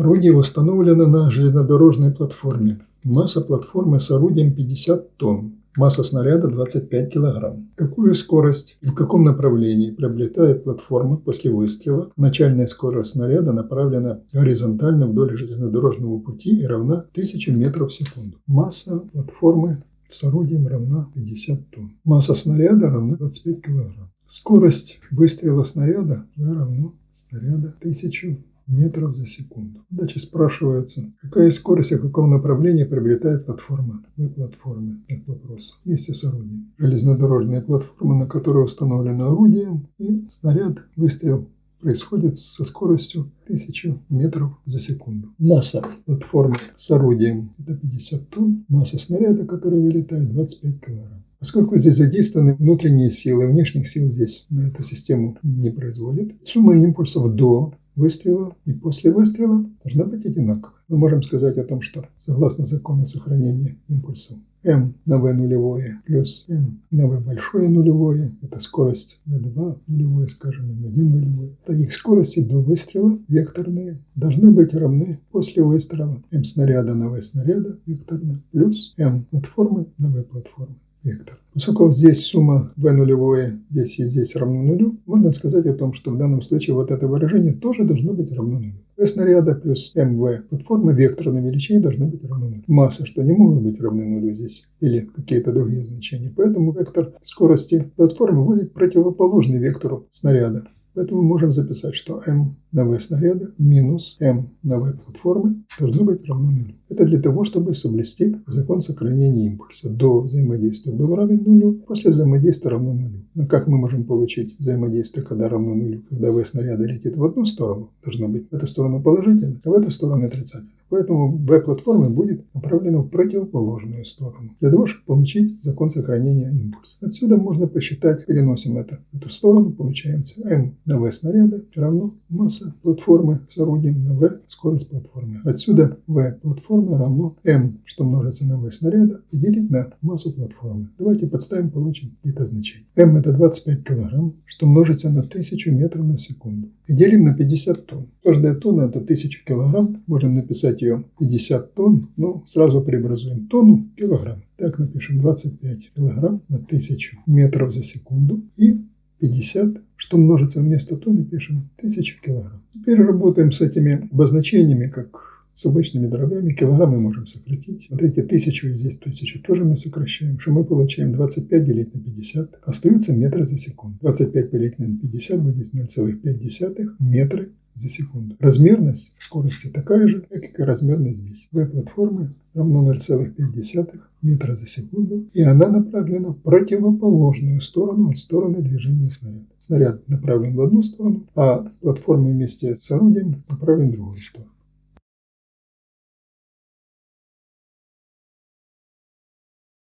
Орудие установлено на железнодорожной платформе. Масса платформы с орудием 50 тонн. Масса снаряда 25 кг. Какую скорость и в каком направлении приобретает платформа после выстрела? Начальная скорость снаряда направлена горизонтально вдоль железнодорожного пути и равна 1000 метров в секунду. Масса платформы с орудием равна 50 тонн. Масса снаряда равна 25 кг. Скорость выстрела снаряда равна снаряда 1000 метров за секунду. Дальше спрашивается, какая скорость и в каком направлении приобретает платформа? Платформы. Это вопрос. Вместе с орудием. Железнодорожная платформа, на которой установлено орудие, и снаряд, выстрел происходит со скоростью 1000 метров за секунду. Масса платформы с орудием – это 50 тонн. Масса снаряда, который вылетает, 25 кг. Поскольку здесь задействованы внутренние силы, внешних сил здесь на эту систему не производит, сумма импульсов до выстрела и после выстрела должна быть одинаковой. Мы можем сказать о том, что согласно закону сохранения импульсов m на v нулевое плюс m на v большое нулевое, это скорость v2 нулевое, скажем, m1 нулевое, то их скорости до выстрела векторные должны быть равны после выстрела m снаряда на v снаряда векторно плюс m платформы на v платформы вектор. Поскольку здесь сумма v нулевое здесь и здесь равно нулю, можно сказать о том, что в данном случае вот это выражение тоже должно быть равно нулю. v снаряда плюс mv платформы векторной величине должны быть равны нулю. Масса, что не могут быть равны нулю здесь, или какие-то другие значения. Поэтому вектор скорости платформы будет противоположный вектору снаряда. Поэтому мы можем записать, что m на v снаряда минус m на v платформы должно быть равно нулю. Это для того, чтобы соблюсти закон сохранения импульса. До взаимодействия был равен нулю, после взаимодействия равно нулю. Но как мы можем получить взаимодействие, когда равно нулю? Когда v снаряда летит в одну сторону, должно быть в эту сторону положительно, а в эту сторону отрицательно. Поэтому v платформы будет направлена в противоположную сторону, для того, чтобы получить закон сохранения импульса. Отсюда можно посчитать, переносим это в эту сторону, получается m на v снаряда равно масса платформы с орудием на v скорость платформы. Отсюда v платформы равно m, что множится на v снаряда, и делить на массу платформы. Давайте подставим, получим это значение. m это 25 кг, что множится на 1000 метров на секунду. И делим на 50 тонн. Каждая тонна это 1000 кг. Можем написать ее 50 тонн, но сразу преобразуем тонну в килограмм. Так напишем 25 кг на 1000 метров за секунду и 50, что множится вместо тонны, пишем 1000 кг. Теперь работаем с этими обозначениями, как с обычными дробями. Килограммы можем сократить. Смотрите, 1000 и здесь 1000 тоже мы сокращаем. Что мы получаем? 25 делить на 50. Остаются метры за секунду. 25 делить на 50 будет 0,5 метра за секунду. Размерность скорости такая же, как и размерность здесь. V платформы равно 0,5 метра за секунду, и она направлена в противоположную сторону от стороны движения снаряда. Снаряд направлен в одну сторону, а платформа вместе с орудием направлен в другую сторону.